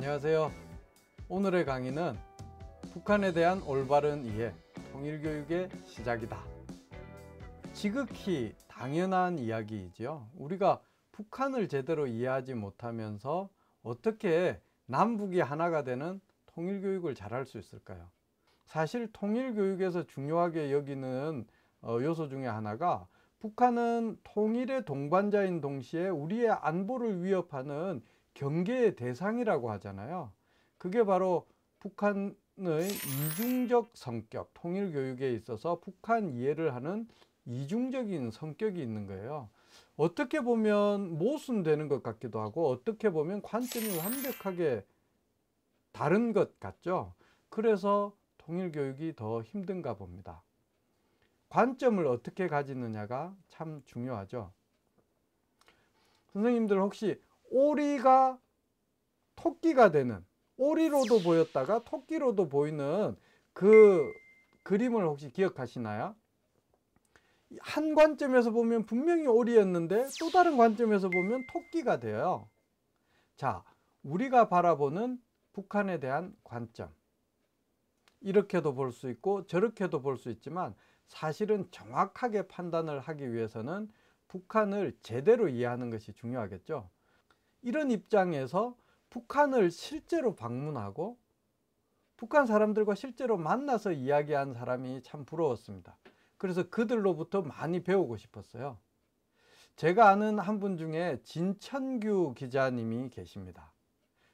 안녕하세요. 오늘의 강의는 북한에 대한 올바른 이해, 통일교육의 시작이다. 지극히 당연한 이야기이지요. 우리가 북한을 제대로 이해하지 못하면서 어떻게 남북이 하나가 되는 통일교육을 잘할 수 있을까요? 사실 통일교육에서 중요하게 여기는 요소 중에 하나가 북한은 통일의 동반자인 동시에 우리의 안보를 위협하는 경계의 대상이라고 하잖아요. 그게 바로 북한의 이중적 성격, 통일교육에 있어서 북한 이해를 하는 이중적인 성격이 있는 거예요. 어떻게 보면 모순되는 것 같기도 하고 어떻게 보면 관점이 완벽하게 다른 것 같죠. 그래서 통일교육이 더 힘든가 봅니다. 관점을 어떻게 가지느냐가 참 중요하죠. 선생님들 혹시 오리가 토끼가 되는, 오리로도 보였다가 토끼로도 보이는 그 그림을 혹시 기억하시나요? 한 관점에서 보면 분명히 오리였는데 또 다른 관점에서 보면 토끼가 돼요. 자, 우리가 바라보는 북한에 대한 관점, 이렇게도 볼 수 있고 저렇게도 볼 수 있지만 사실은 정확하게 판단을 하기 위해서는 북한을 제대로 이해하는 것이 중요하겠죠. 이런 입장에서 북한을 실제로 방문하고 북한 사람들과 실제로 만나서 이야기한 사람이 참 부러웠습니다. 그래서 그들로부터 많이 배우고 싶었어요. 제가 아는 한 분 중에 진천규 기자님이 계십니다.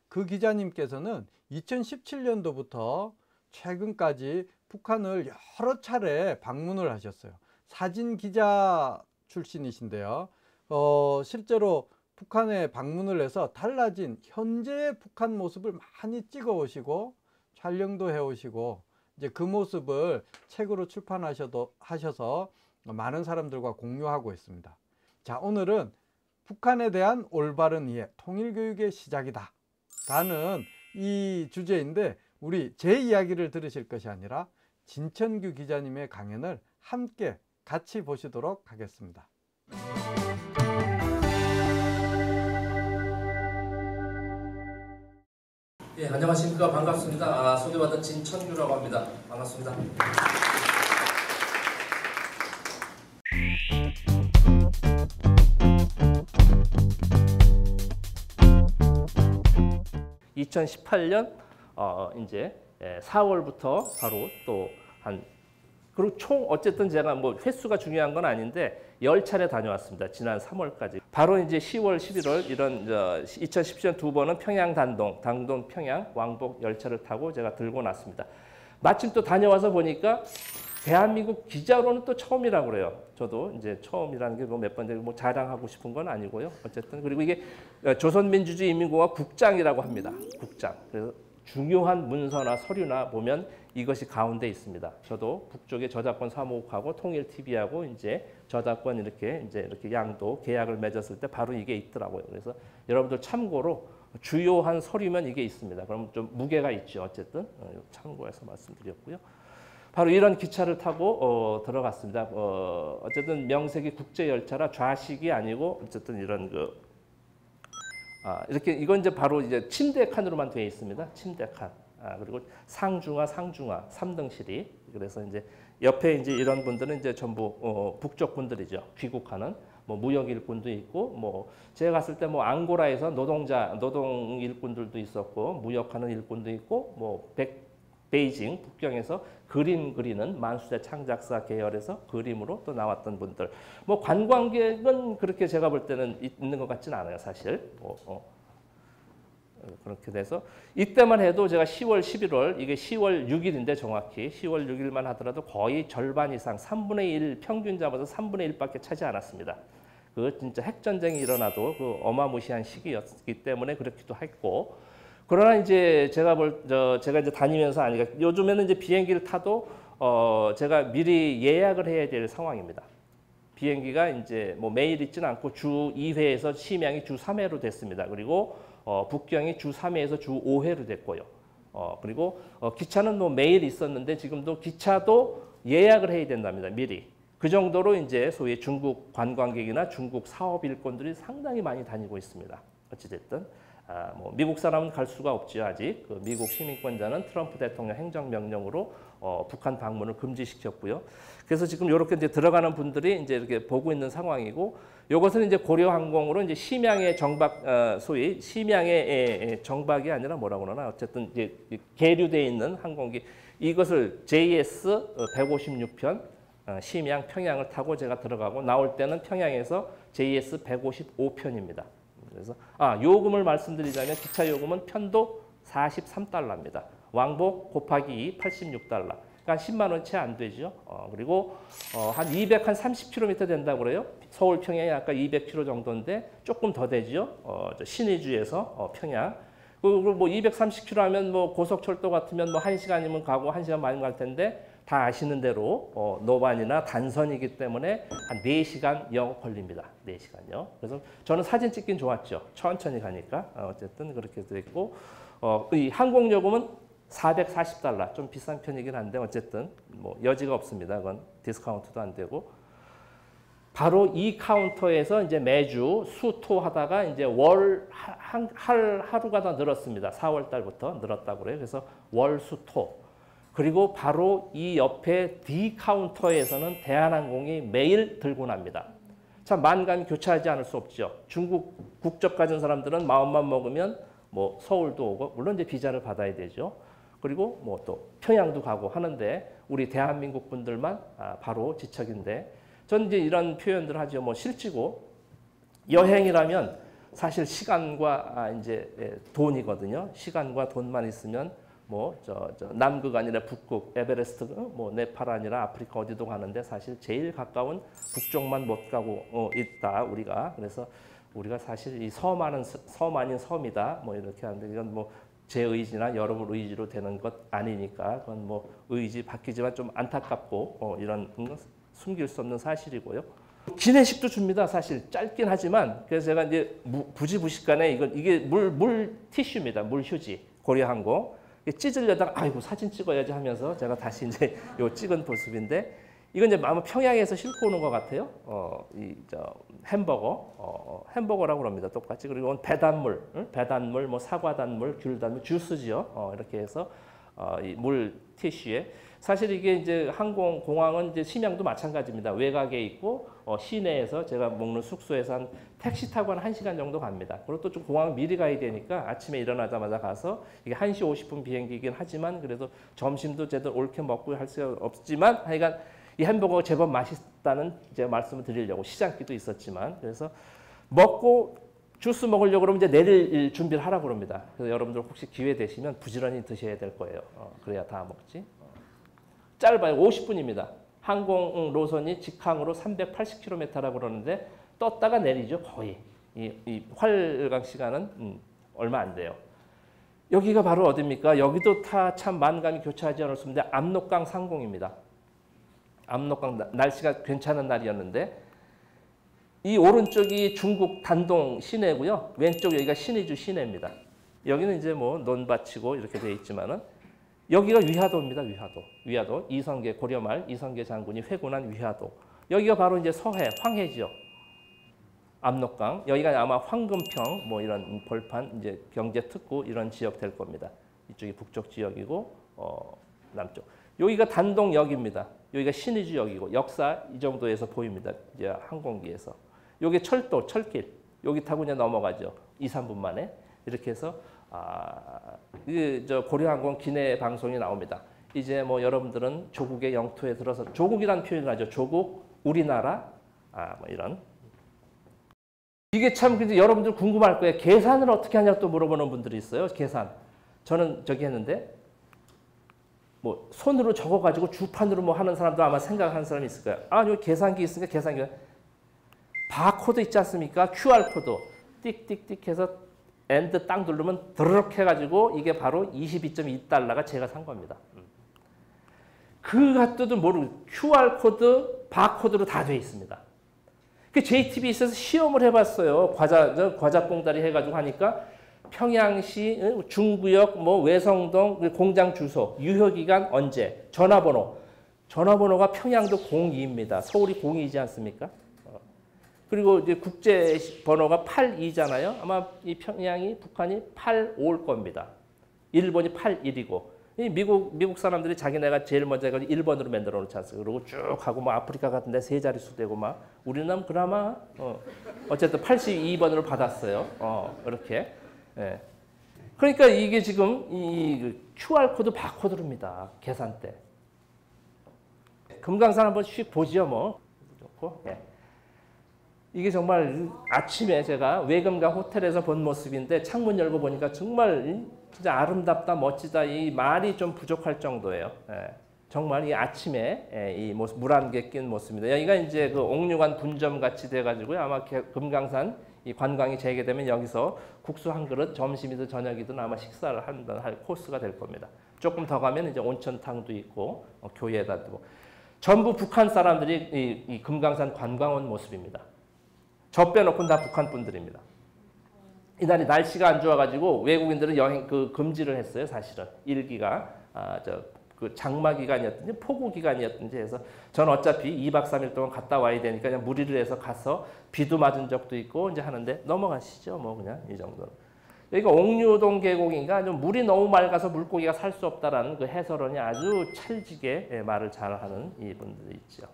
그 기자님께서는 2017년도부터 최근까지 북한을 여러 차례 방문을 하셨어요. 사진 기자 출신이신데요. 실제로 북한에 방문을 해서 달라진 현재의 북한 모습을 많이 찍어 오시고 촬영도 해 오시고 이제 그 모습을 책으로 출판하셔서 많은 사람들과 공유하고 있습니다. 자, 오늘은 북한에 대한 올바른 이해, 통일교육의 시작이다 라는 이 주제인데 우리 제 이야기를 들으실 것이 아니라 진천규 기자님의 강연을 함께 같이 보시도록 하겠습니다. 예, 안녕하십니까. 반갑습니다. 소개받은 진천규라고 합니다. 반갑습니다. (2018년) 이제 4월부터 바로 또 그리고 총 어쨌든 제가 뭐 횟수가 중요한 건 아닌데 10차례 다녀왔습니다. 지난 3월까지. 바로 이제 10월, 11월 이런 2017년 두 번은 평양 당동 평양 왕복 열차를 타고 제가 들고 났습니다. 마침 또 다녀와서 보니까 대한민국 기자로는 또 처음이라고 그래요. 저도 이제 처음이라는 게 뭐 몇 번 뭐 자랑하고 싶은 건 아니고요. 어쨌든 그리고 이게 조선민주주의인민공화국 국장이라고 합니다. 국장. 그래서 중요한 문서나 서류나 보면 이것이 가운데 있습니다. 저도 북쪽에 저작권 사무국하고 통일TV하고 이제 저작권 이렇게 양도 계약을 맺었을 때 바로 이게 있더라고요. 그래서 여러분들 참고로 주요한 서류면 이게 있습니다. 그럼 좀 무게가 있죠. 어쨌든 참고해서 말씀드렸고요. 바로 이런 기차를 타고 들어갔습니다. 어쨌든 명색이 국제열차라 좌식이 아니고 어쨌든 이런 이렇게 이건 이제 바로 이제 침대 칸으로만 되어 있습니다. 침대 칸. 그리고 상중하 3등실이. 그래서 이제 옆에 이제 이런 분들은 이제 전부 북쪽 분들이죠. 귀국하는 뭐 무역 일꾼도 있고 뭐 제가 갔을 때 뭐 앙고라에서 노동 일꾼들도 있었고 무역하는 일꾼도 있고 뭐 베이징 북경에서 그림 그리는 만수대 창작사 계열에서 그림으로 또 나왔던 분들. 뭐 관광객은 그렇게 제가 볼 때는 있는 것 같지는 않아요, 사실. 그렇게 돼서 이때만 해도 제가 10월, 11월 이게 10월 6일인데 정확히 10월 6일만 하더라도 거의 절반 이상 3분의 1 평균 잡아서 3분의 1밖에 차지 않았습니다. 그 진짜 핵전쟁이 일어나도 그 어마무시한 시기였기 때문에 그렇기도 했고. 그러나 이제 제가 이제 다니면서 요즘에는 이제 비행기를 타도 제가 미리 예약을 해야 될 상황입니다. 비행기가 이제 뭐 매일 있지는 않고 주 2회에서 심양이 주 3회로 됐습니다. 그리고 북경이 주 3회에서 주 5회로 됐고요. 그리고 기차는 뭐 매일 있었는데 지금도 기차도 예약을 해야 된답니다. 미리. 그 정도로 이제 소위 중국 관광객이나 중국 사업 일꾼들이 상당히 많이 다니고 있습니다. 어찌됐든. 뭐 미국 사람은 갈 수가 없죠. 아직 그 미국 시민권자는 트럼프 대통령 행정명령으로 북한 방문을 금지시켰고요. 그래서 지금 이렇게 이제 들어가는 분들이 이제 이렇게 보고 있는 상황이고, 이것은 이제 고려항공으로 이제 심양의 정박, 소위 심양의 정박이 아니라 뭐라고 그러나 어쨌든 이제 계류되어 있는 항공기, 이것을 JS 156편 심양 평양을 타고 제가 들어가고, 나올 때는 평양에서 JS 155편입니다. 그래서 요금을 말씀드리자면 기차 요금은 편도 43달러입니다. 왕복 곱하기 2 86달러. 그러니까 10만 원 채 안 되죠. 그리고 한 230km 된다고 그래요. 서울 평양이 아까 200km 정도인데 조금 더 되죠. 신의주에서 평양. 그리고 뭐 230km 하면 뭐 고속철도 같으면 뭐 1시간이면 가고 1시간 많이 갈 텐데, 다 아시는 대로 노반이나 단선이기 때문에 한 4시간 영 걸립니다. 4시간요. 그래서 저는 사진 찍긴 좋았죠. 천천히 가니까. 어쨌든 그렇게 됐고, 이 항공요금은 440달러. 좀 비싼 편이긴 한데 어쨌든 뭐 여지가 없습니다. 그건 디스카운트도 안 되고. 바로 이 카운터에서 이제 매주 수토하다가 이제 하루가 더 늘었습니다. 4월 달부터 늘었다고 그래요. 그래서 월 수토. 그리고 바로 이 옆에 D 카운터에서는 대한항공이 매일 들고 납니다. 참 만감이 교차하지 않을 수 없죠. 중국 국적 가진 사람들은 마음만 먹으면 뭐 서울도 오고, 물론 이제 비자를 받아야 되죠. 그리고 뭐 또 평양도 가고 하는데, 우리 대한민국 분들만 바로 지척인데, 전 이제 이런 표현들을 하죠. 뭐 실지고 여행이라면 사실 시간과 이제 돈이거든요. 시간과 돈만 있으면 뭐 남극 아니라 북극, 에베레스트, 뭐 네팔 아니라 아프리카 어디도 가는데 사실 제일 가까운 북쪽만 못 가고 있다 우리가. 그래서 우리가 사실 이 섬 아닌 섬이다 뭐 이렇게 하는데, 이건 뭐 제 의지나 여러분 의지로 되는 것 아니니까 그건 뭐 의지 바뀌지만 좀 안타깝고 이런 숨길 수 없는 사실이고요. 기내식도 줍니다. 사실 짧긴 하지만. 그래서 제가 이제 부지부식간에 이게 물 티슈입니다. 물 휴지. 고려항공. 찢으려다가 아이고 사진 찍어야지 하면서 제가 다시 이제 요 찍은 모습인데, 이건 이제 아마 평양에서 싣고 오는 것 같아요. 햄버거라고 합니다. 똑같이. 그리고 이건 배단물, 배단물, 뭐 사과단물, 귤단물, 주스지요. 이렇게 해서 이 물 티슈에. 사실 이게 이제 공항은 이제 심양도 마찬가지입니다. 외곽에 있고 시내에서 제가 묵는 숙소에서 한 택시 타고 한 1시간 정도 갑니다. 그리고 또 좀 공항 미리 가야 되니까 아침에 일어나자마자 가서, 이게 1시 50분 비행기이긴 하지만 그래도 점심도 제대로 옳게 먹고 할 수 없지만, 하여간 이 햄버거가 제법 맛있다는 이제 말씀을 드리려고, 시장기도 있었지만. 그래서 먹고 주스 먹으려고 그러면 이제 내릴 준비를 하라고 그럽니다. 그래서 여러분들 혹시 기회 되시면 부지런히 드셔야 될 거예요. 그래야 다 먹지. 짧아요. 50분입니다. 항공 노선이 직항으로 380km라고 그러는데 떴다가 내리죠. 거의. 이 활강 시간은 얼마 안 돼요. 여기가 바로 어디입니까? 여기도 참 만감이 교차하지 않을 수 없는데 압록강 상공입니다. 압록강, 날씨가 괜찮은 날이었는데, 이 오른쪽이 중국 단동 시내고요. 왼쪽 여기가 신의주 시내입니다. 여기는 이제 뭐 논밭이고 이렇게 되어 있지만은, 여기가 위화도입니다. 위화도. 이성계, 고려말 이성계 장군이 회군한 위화도. 여기가 바로 이제 서해, 황해 지역. 압록강. 여기가 아마 황금평, 뭐 이런 벌판, 이제 경제특구 이런 지역 될 겁니다. 이쪽이 북쪽 지역이고, 남쪽. 여기가 단동역입니다. 여기가 신의주역이고, 역사 이 정도에서 보입니다. 이제 항공기에서. 여기 철도, 철길. 여기 타고 그냥 넘어가죠. 2, 3분 만에. 이렇게 해서 고려항공 기내 방송이 나옵니다. 이제 뭐 여러분들은 조국의 영토에 들어서, 조국이라는 표현을 하죠. 조국, 우리나라, 뭐 이런. 이게 참 여러분들 궁금할 거예요. 계산을 어떻게 하냐고 또 물어보는 분들이 있어요. 계산. 저는 저기 했는데, 뭐 손으로 적어가지고 주판으로 뭐 하는 사람도 아마 생각하는 사람이 있을 거예요. 여기 계산기 있으니까 계산기. 바코드 있지 않습니까? QR코드. 띡띡띡 해서 엔드 딱 누르면 드르륵 해가지고 이게 바로 22.2달러가 제가 산 겁니다. 그 갖도도 모르고 QR코드, 바코드로 다 돼 있습니다. 그 JTBC에서 시험을 해봤어요. 과자 꽁다리 해가지고 하니까 평양시 중구역, 뭐 외성동 공장 주소, 유효기간 언제, 전화번호가 평양도 02입니다. 서울이 02이지 않습니까? 그리고 이제 국제 번호가 82잖아요. 아마 이 평양이 북한이 85일 겁니다. 일본이 81이고 이 미국 사람들이 자기네가 제일 먼저 해가지고 1번으로 만들어 놓지 않습니까? 그리고 쭉 하고 뭐 아프리카 같은데 세 자릿수 되고 막 우리는 그나마 어쨌든 82번으로 받았어요. 이렇게. 예. 그러니까 이게 지금 이 QR 코드 바코드입니다. 계산대. 금강산 한번 씩 보죠 뭐. 좋고. 예. 이게 정말 아침에 제가 외금강 호텔에서 본 모습인데 창문 열고 보니까 정말 진짜 아름답다 멋지다 이 말이 좀 부족할 정도예요. 예. 정말 이 아침에 이 모습 물 안개 낀 모습입니다. 여기가 이제 그 옥류관 분점 같이 돼가지고요. 아마 금강산 이 관광이 재개되면 여기서 국수 한 그릇 점심이든 저녁이든 아마 식사를 할 코스가 될 겁니다. 조금 더 가면 이제 온천탕도 있고 교회다 두고 전부 북한 사람들이 이 금강산 관광 온 모습입니다. 저 빼놓고는 다 북한 분들입니다. 이날이 날씨가 안 좋아가지고 외국인들은 여행 금지를 했어요. 사실은 일기가 그 장마 기간이었든지 폭우 기간이었든지 해서 전 어차피 2박 3일 동안 갔다 와야 되니까 그냥 무리를 해서 가서 비도 맞은 적도 있고 이제 하는데 넘어가시죠. 뭐 그냥 이 정도는. 여기가 옥류동 계곡인가 좀 물이 너무 맑아서 물고기가 살 수 없다라는 그 해설원이 아주 찰지게 말을 잘하는 이분들이 있죠.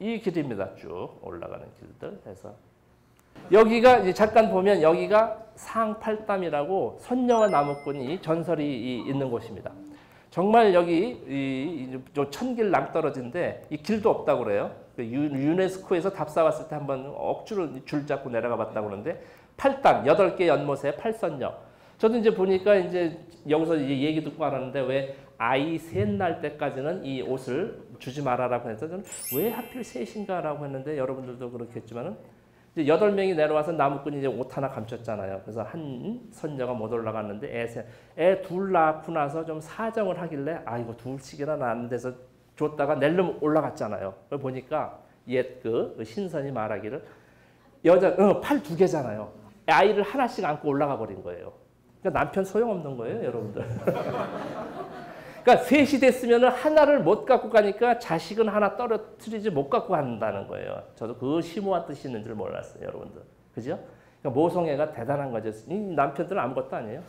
이 길입니다. 쭉 올라가는 길들 해서 여기가 이제 잠깐 보면 여기가 상팔담이라고 선녀와 나무꾼이 전설이 있는 곳입니다. 정말 여기 천길 낭떠러지인데 이 길도 없다고 그래요. 유네스코에서 답사 왔을 때 한번 억지로 줄 잡고 내려가 봤다고 그러는데 팔담 8개 연못에 팔선녀. 저도 이제 보니까 이제 여기서 이제 얘기 듣고 알았는데 왜 아이 셋 날 때까지는 이 옷을 주지 말아라고 해서 저는 왜 하필 셋인가라고 했는데 여러분들도 그렇겠지만은 이제 8명이 내려와서 나무꾼이 이제 옷 하나 감췄잖아요. 그래서 한 선녀가 못 올라갔는데 애 둘 낳고 나서 좀 사정을 하길래 아 이거 둘씩이나 낳는 데서 줬다가 낼름 올라갔잖아요. 그걸 보니까 옛 그 신선이 말하기를 여자 팔 2개잖아요. 아이를 하나씩 안고 올라가 버린 거예요. 그러니까 남편 소용없는 거예요, 여러분들. 그러니까 셋이 됐으면 하나를 못 갖고 가니까 자식은 하나 떨어뜨리지 못 갖고 간다는 거예요. 저도 그 심오한 뜻이 있는 줄 몰랐어요, 여러분들. 그죠? 그러니까 모성애가 대단한 거죠. 이 남편들은 아무것도 아니에요.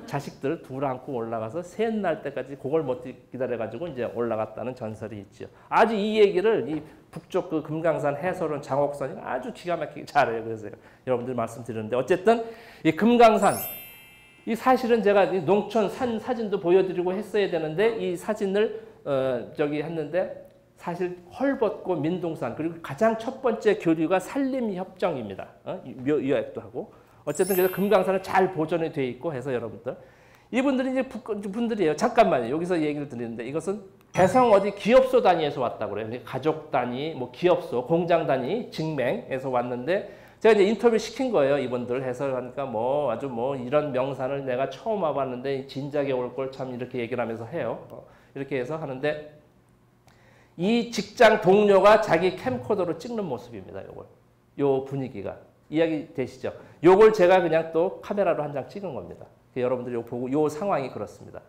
자식들 둘 안고 올라가서 셋 날 때까지 그걸 못 기다려가지고 이제 올라갔다는 전설이 있죠. 아주 이 얘기를 이 북쪽 그 금강산 해설원 장옥선이 아주 기가 막히게 잘해요. 그래서 여러분들 말씀드리는데 어쨌든 이 금강산 이 사실은 제가 농촌 산 사진도 보여드리고 했어야 되는데 이 사진을 저기 했는데 사실 헐벗고 민둥산 그리고 가장 첫 번째 교류가 산림협정입니다. 요약도 하고 어쨌든 그래서 금강산은 잘 보존이 돼 있고 해서 여러분들 이분들이 이제 분들이에요. 잠깐만요. 여기서 얘기를 드리는데 이것은 대성 어디 기업소 단위에서 왔다고 그래요. 가족 단위, 뭐 기업소, 공장 단위, 직맹에서 왔는데 제가 이제 인터뷰 시킨 거예요. 이분들 해설하니까 뭐 아주 뭐 이런 명산을 내가 처음 와봤는데 진작에 올 걸 참 이렇게 얘기를 하면서 해요. 이렇게 해서 하는데 이 직장 동료가 자기 캠코더로 찍는 모습입니다. 요걸. 요 분위기가. 이야기 되시죠? 요걸 제가 그냥 또 카메라로 한 장 찍은 겁니다. 여러분들이 요 보고 요 상황이 그렇습니다.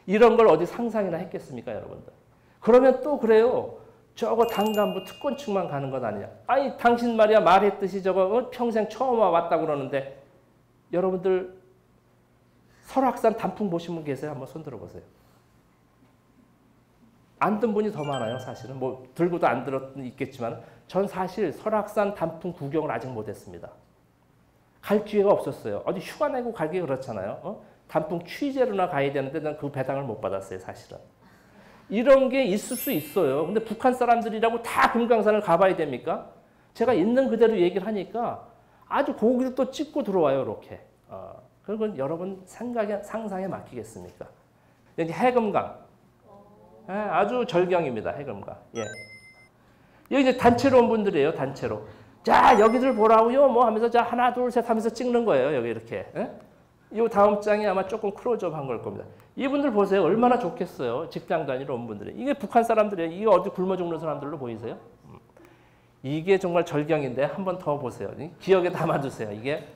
이런 걸 어디 상상이나 했겠습니까, 여러분들? 그러면 또 그래요. 저거 당간부 특권층만 가는 것 아니냐. 아니 당신 말이야 말했듯이 저거 평생 처음 와봤다고 그러는데 여러분들 설악산 단풍 보신 분 계세요? 한번 손 들어보세요. 안 든 분이 더 많아요. 사실은 뭐 들고도 안 들었든 있겠지만 전 사실 설악산 단풍 구경을 아직 못했습니다. 갈 기회가 없었어요. 어디 휴가 내고 가기 그렇잖아요. 단풍 취재로나 가야 되는데 난 그 배당을 못 받았어요. 사실은. 이런 게 있을 수 있어요. 근데 북한 사람들이라고 다 금강산을 가봐야 됩니까? 제가 있는 그대로 얘기를 하니까 아주 고기를 또 찍고 들어와요. 이렇게. 그건 여러분 상상에 맡기겠습니까? 여기 해금강. 예, 아주 절경입니다. 해금강. 예. 여기 이제 단체로 온 분들이에요. 단체로. 자, 여기들 보라고요. 뭐 하면서 자 하나 둘 셋 하면서 찍는 거예요. 여기 이렇게. 예? 이 다음 장이 아마 조금 클로즈업 한 걸 겁니다. 이분들 보세요. 얼마나 좋겠어요. 직장 다니러 온 분들이. 이게 북한 사람들이에요. 이게 어디 굶어 죽는 사람들로 보이세요? 이게 정말 절경인데 한 번 더 보세요. 기억에 담아두세요. 이게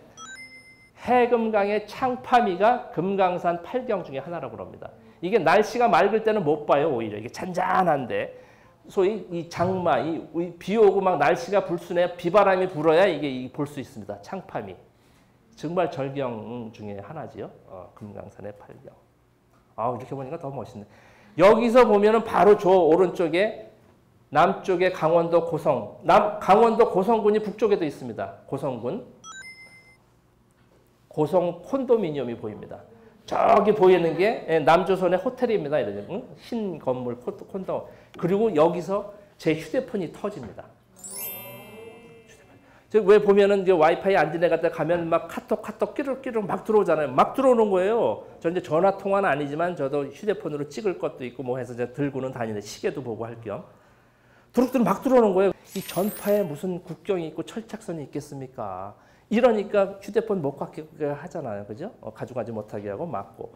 해금강의 창파미가 금강산 8경 중에 하나라고 합니다. 이게 날씨가 맑을 때는 못 봐요. 오히려 이게 잔잔한데 소위 이 장마, 비 오고 막 날씨가 불순해 비바람이 불어야 이게 볼 수 있습니다. 창파미. 정말 절경 중에 하나지요. 금강산의 팔경. 이렇게 보니까 더 멋있네. 여기서 보면은 바로 저 오른쪽에 남쪽에 강원도 고성, 강원도 고성군이 북쪽에도 있습니다. 고성군. 고성 콘도미니엄이 보입니다. 저기 보이는 게 남조선의 호텔입니다. 이런 흰 건물 콘도. 그리고 여기서 제 휴대폰이 터집니다. 왜 보면은 이제 와이파이 안전에 갖다 가면 막 카톡 끼룩끼룩 막 들어오잖아요. 막 들어오는 거예요. 저 이제 전화 통화는 아니지만 저도 휴대폰으로 찍을 것도 있고 뭐 해서 이제 들고는 다니는데 시계도 보고 할 겸. 두룩두룩 막 들어오는 거예요. 이 전파에 무슨 국경이 있고 철착선이 있겠습니까? 이러니까 휴대폰 못 갖게 하잖아요. 그죠? 가져가지 못하게 하고 막고.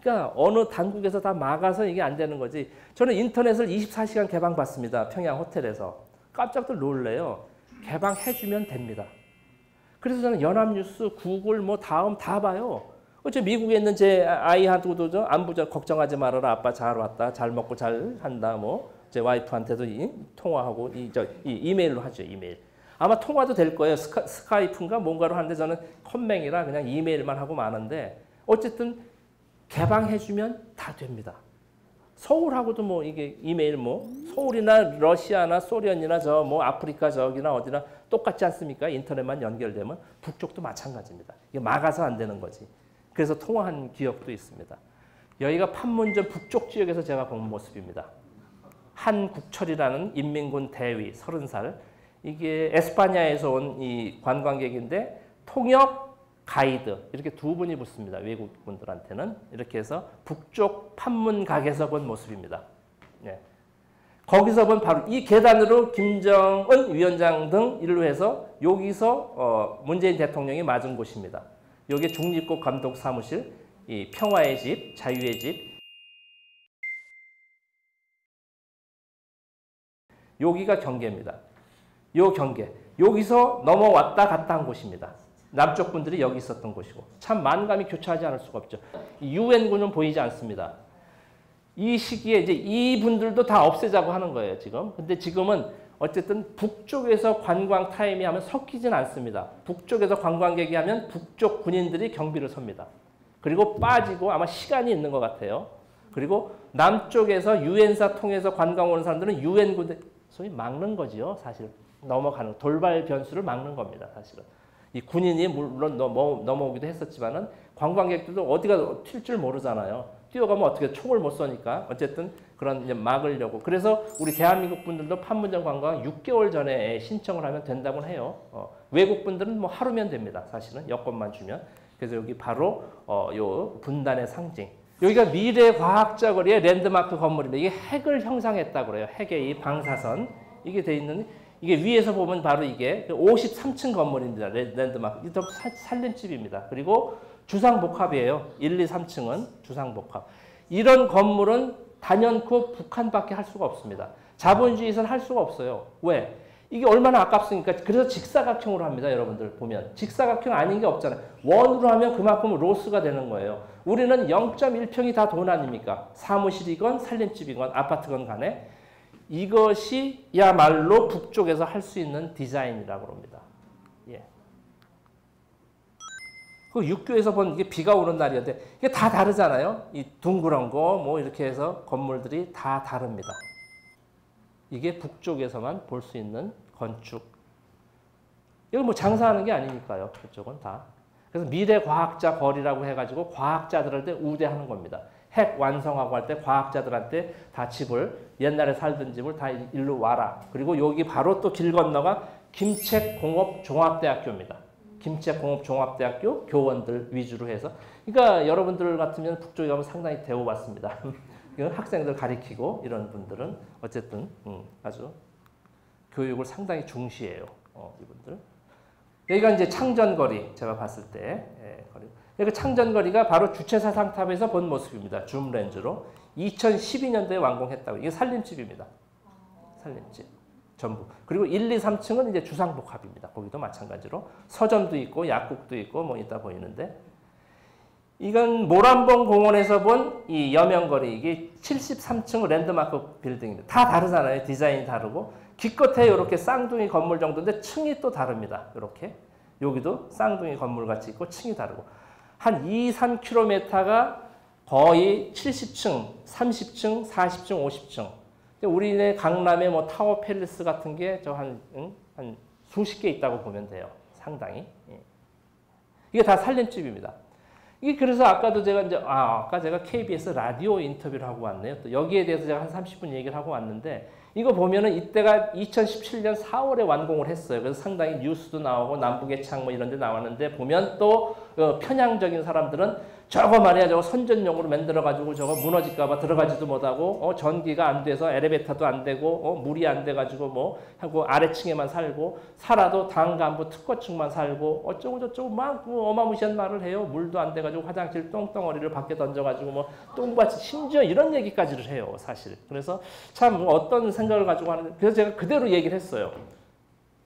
그러니까 어느 당국에서 다 막아서 이게 안 되는 거지. 저는 인터넷을 24시간 개방받습니다. 평양 호텔에서. 깜짝들 놀래요. 개방해주면 됩니다. 그래서 저는 연합뉴스, 구글, 뭐 다음 다 봐요. 어째 미국에 있는 제 아이한테도 저 안부 걱정하지 말아라. 아빠 잘 왔다. 잘 먹고 잘 한다. 뭐 제 와이프한테도 통화하고 이메일로 하죠. 이메일. 아마 통화도 될 거예요. 스카이프인가 뭔가로 하는데 저는 컴맹이라 그냥 이메일만 하고 마는데 어쨌든 개방해주면 다 됩니다. 서울하고도 뭐 이게 이메일 뭐 서울이나 러시아나 소련이나 저 뭐 아프리카 저기나 어디나 똑같지 않습니까? 인터넷만 연결되면 북쪽도 마찬가지입니다. 이게 막아서 안 되는 거지. 그래서 통화한 기억도 있습니다. 여기가 판문점 북쪽 지역에서 제가 본 모습입니다. 한국철이라는 인민군 대위 30살 이게 에스파냐에서 온 이 관광객인데 통역 가이드 이렇게 두 분이 붙습니다. 외국분들한테는 이렇게 해서 북쪽 판문각에서 본 모습입니다. 네. 거기서 본 바로 이 계단으로 김정은 위원장 등 일로 해서 여기서 문재인 대통령이 맞은 곳입니다. 여기 중립국 감독 사무실, 이 평화의 집, 자유의 집. 여기가 경계입니다. 요 경계. 여기서 넘어왔다 갔다 한 곳입니다. 남쪽 분들이 여기 있었던 곳이고 참 만감이 교차하지 않을 수가 없죠. 유엔군은 보이지 않습니다. 이 시기에 이제 이분들도 다 없애자고 하는 거예요, 지금. 근데 지금은 어쨌든 북쪽에서 관광 타임이 하면 섞이진 않습니다. 북쪽에서 관광객이 하면 북쪽 군인들이 경비를 섭니다. 그리고 빠지고 아마 시간이 있는 것 같아요. 그리고 남쪽에서 유엔사 통해서 관광 오는 사람들은 유엔군들 소위 막는 거지요, 사실. 넘어가는 돌발 변수를 막는 겁니다, 사실은. 이 군인이 물론 넘어오기도 했었지만은 관광객들도 어디가 튈 줄 모르잖아요. 뛰어가면 어떻게 총을 못 쏘니까 어쨌든 그런 이제 막으려고. 그래서 우리 대한민국 분들도 판문점 관광 6개월 전에 신청을 하면 된다고 해요. 외국 분들은 뭐 하루면 됩니다, 사실은 여권만 주면. 그래서 여기 바로 요 분단의 상징. 여기가 미래과학자 거리의 랜드마크 건물인데 이게 핵을 형상했다고 그래요. 핵의 이 방사선 이게 돼 있는. 이게 위에서 보면 바로 이게 53층 건물입니다. 랜드마크. 이게 살림집입니다. 그리고 주상복합이에요. 1, 2, 3층은 주상복합. 이런 건물은 단연코 북한밖에 할 수가 없습니다. 자본주의에서는 할 수가 없어요. 왜? 이게 얼마나 아깝습니까? 그래서 직사각형으로 합니다. 여러분들 보면. 직사각형 아닌 게 없잖아요. 원으로 하면 그만큼 로스가 되는 거예요. 우리는 0.1평이 다 돈 아닙니까? 사무실이건 살림집이건 아파트건 간에. 이것이야말로 북쪽에서 할 수 있는 디자인이라고 합니다. 예. 그 육교에서 본 이게 비가 오는 날이었는데 이게 다 다르잖아요. 이 둥그런 거 뭐 이렇게 해서 건물들이 다 다릅니다. 이게 북쪽에서만 볼 수 있는 건축. 이거 뭐 장사하는 게 아니니까요. 그쪽은 다. 그래서 미래과학자 거리라고 해가지고 과학자들한테 우대하는 겁니다. 핵 완성하고 할 때 과학자들한테 다 집을 옛날에 살던 집을 다 일로 와라. 그리고 여기 바로 또 길 건너가 김책공업종합대학교입니다. 김책공업종합대학교 교원들 위주로 해서. 그러니까 여러분들 같으면 북쪽에 가면 상당히 대우받습니다. 학생들 가리키고 이런 분들은 어쨌든 아주 교육을 상당히 중시해요. 이분들. 여기가 이제 창전거리 제가 봤을 때 거리. 여기 창전거리가 바로 주체사 상탑에서 본 모습입니다. 줌 렌즈로 2012년도에 완공했다고. 이게 살림집입니다. 살림집 전부. 그리고 1, 2, 3층은 이제 주상복합입니다. 거기도 마찬가지로 서점도 있고 약국도 있고 뭐 있다 보이는데 이건 모란봉 공원에서 본 이 여명거리, 이게 73층 랜드마크 빌딩입니다. 다 다르잖아요. 디자인이 다르고. 기껏해 이렇게 쌍둥이 건물 정도인데 층이 또 다릅니다. 이렇게. 여기도 쌍둥이 건물 같이 있고 층이 다르고. 한 2, 3km가 거의 70층, 30층, 40층, 50층. 우리네 강남에 뭐 타워 팰리스 같은 게 저 한 수십 개 있다고 보면 돼요. 상당히. 예. 이게 다 살림집입니다. 이게 그래서 아까도 제가 이제 아까 제가 KBS 라디오 인터뷰를 하고 왔네요. 또 여기에 대해서 제가 한 30분 얘기를 하고 왔는데 이거 보면은 이때가 2017년 4월에 완공을 했어요. 그래서 상당히 뉴스도 나오고 남북의 창 뭐 이런 데 나왔는데 보면 또 편향적인 사람들은 저거 말이야 저거 선전용으로 만들어가지고 저거 무너질까봐 들어가지도 못하고 전기가 안 돼서 엘리베이터도 안 되고 물이 안 돼가지고 뭐 하고 아래층에만 살고 살아도 당 간부 특허층만 살고 어쩌고 저쩌고 막 어마무시한 말을 해요. 물도 안 돼가지고 화장실 똥덩어리를 밖에 던져가지고 뭐 똥밭이 심지어 이런 얘기까지를 해요. 사실. 그래서 참 어떤 생각을 가지고 하는데 그래서 제가 그대로 얘기를 했어요.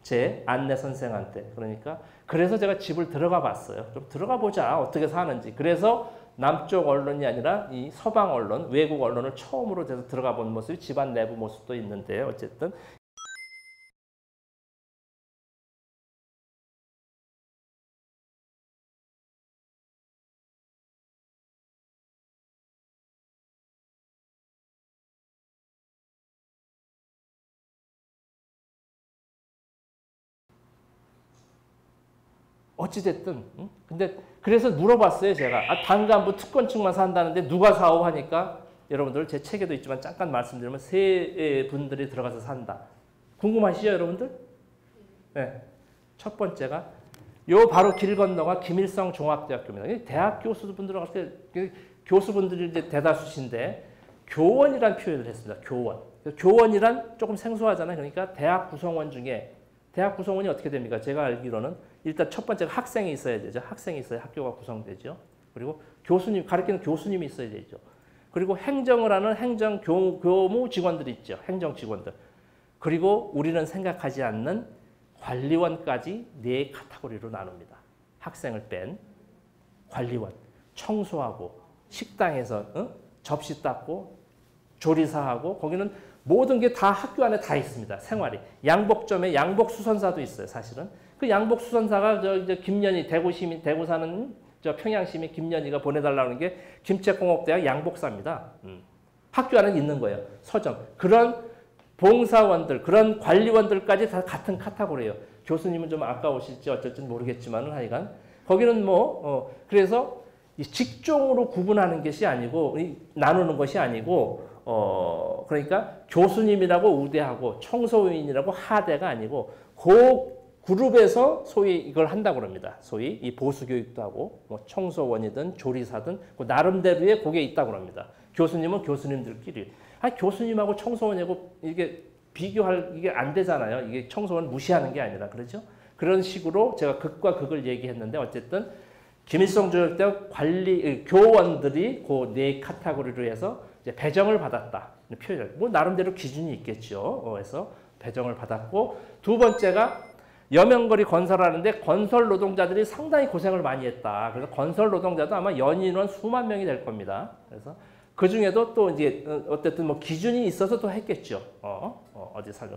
제 안내 선생한테. 그러니까 그래서 제가 집을 들어가 봤어요. 좀 들어가 보자. 어떻게 사는지. 그래서 남쪽 언론이 아니라 이 서방 언론, 외국 언론을 처음으로 제가 들어가 본 모습이 집안 내부 모습도 있는데 어쨌든 어찌됐든 근데 그래서 물어봤어요. 제가 당간부 특권층만 산다는데 누가 사오 하니까 여러분들 제 책에도 있지만 잠깐 말씀드리면 세 분들이 들어가서 산다. 궁금하시죠 여러분들? 네. 첫 번째가 요 바로 길 건너가 김일성 종합대학교입니다. 대학 교수분들 갈 때 교수분들이 이제 대다수신데 교원이란 표현을 했습니다. 교원. 교원이란 조금 생소하잖아요. 그러니까 대학 구성원 중에 대학 구성원이 어떻게 됩니까? 제가 알기로는 일단 첫 번째가 학생이 있어야 되죠. 학생이 있어야 학교가 구성되죠. 그리고 교수님, 가르치는 교수님이 있어야 되죠. 그리고 행정을 하는 행정 교무 직원들이 있죠. 행정 직원들. 그리고 우리는 생각하지 않는 관리원까지 네 카테고리로 나눕니다. 학생을 뺀 관리원, 청소하고 식당에서 접시 닦고 조리사하고 거기는 모든 게 다 학교 안에 다 있습니다. 생활이. 양복점에 양복수선사도 있어요. 사실은. 그 양복수선사가 이제 김연희 대구 사는 저 평양시민 김연희가 보내달라는 게 김책공업대학 양복사입니다. 학교 안에 있는 거예요. 서점. 그런 봉사원들, 그런 관리원들까지 다 같은 카테고리예요. 교수님은 좀 아까우실지 어쩔지 모르겠지만은 하여간 거기는 그래서 직종으로 구분하는 것이 아니고 나누는 것이 아니고 그러니까 교수님이라고 우대하고 청소인이라고 하대가 아니고 그 그룹에서 소위 이걸 한다고 합니다. 소위 이 보수교육도 하고 뭐 청소원이든 조리사든 그 나름대로의 그게 있다고 합니다. 교수님은 교수님들끼리. 교수님하고 청소원이고 이게 비교할 이게 안 되잖아요. 이게 청소원 무시하는 게 아니라 그렇죠? 그런 식으로 제가 극과 극을 얘기했는데 어쨌든 김일성 조약대 관리 교원들이 그 네 카테고리로 해서 이제 배정을 받았다. 표현. 뭐 나름대로 기준이 있겠죠. 그래서 배정을 받았고 두 번째가 여명거리 건설하는데 건설 노동자들이 상당히 고생을 많이 했다. 그래서 건설 노동자도 아마 연인원 수만 명이 될 겁니다. 그래서 그 중에도 또 이제 어쨌든 뭐 기준이 있어서 또 했겠죠. 어디 살려.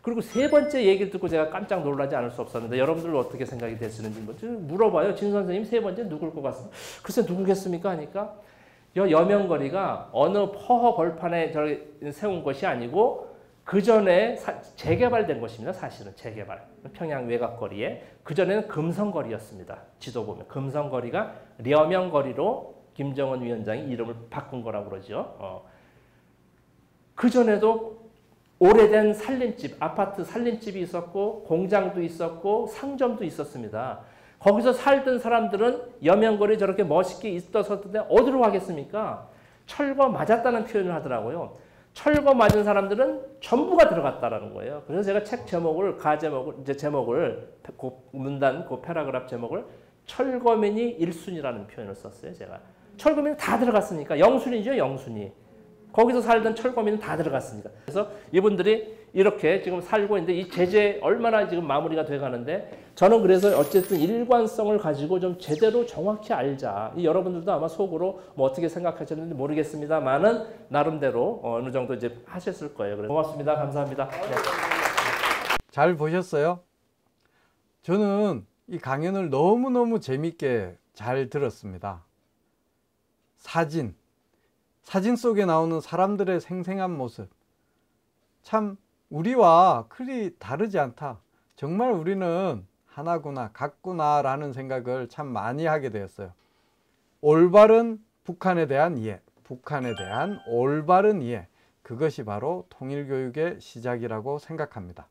그리고 세 번째 얘기를 듣고 제가 깜짝 놀라지 않을 수 없었는데 여러분들 어떻게 생각이 되시는지 물어봐요. 진 선생님 세 번째 누굴 것 같습니까? 글쎄 누구겠습니까? 하니까 여명거리가 어느 허허 벌판에 세운 것이 아니고 그 전에 재개발된 것입니다. 사실은 재개발. 평양 외곽거리에. 그 전에는 금성거리였습니다. 지도 보면 금성거리가 려명거리로 김정은 위원장이 이름을 바꾼 거라고 그러죠. 그 전에도 오래된 살림집, 아파트 살림집이 있었고 공장도 있었고 상점도 있었습니다. 거기서 살던 사람들은 여명거리 저렇게 멋있게 있었는데 어디로 가겠습니까? 철거 맞았다는 표현을 하더라고요. 철거 맞은 사람들은 전부가 들어갔다라는 거예요. 그래서 제가 책 제목을 문단 그 패러그래프 제목을 철거민이 1순위라는 표현을 썼어요. 제가 철거민은 다 들어갔으니까 영순위죠, 영순위. 거기서 살던 철거민은 다 들어갔으니까. 그래서 이분들이 이렇게 지금 살고 있는데 이 제재 얼마나 지금 마무리가 돼 가는데 저는 그래서 어쨌든 일관성을 가지고 좀 제대로 정확히 알자. 이 여러분들도 아마 속으로 뭐 어떻게 생각하셨는지 모르겠습니다만은 나름대로 어느 정도 이제 하셨을 거예요. 그래서 고맙습니다. 감사합니다. 네. 잘 보셨어요? 저는 이 강연을 너무너무 재밌게 잘 들었습니다. 사진 속에 나오는 사람들의 생생한 모습, 참 우리와 그리 다르지 않다. 정말 우리는 하나구나, 같구나 라는 생각을 참 많이 하게 되었어요. 올바른 북한에 대한 이해, 북한에 대한 올바른 이해, 그것이 바로 통일교육의 시작이라고 생각합니다.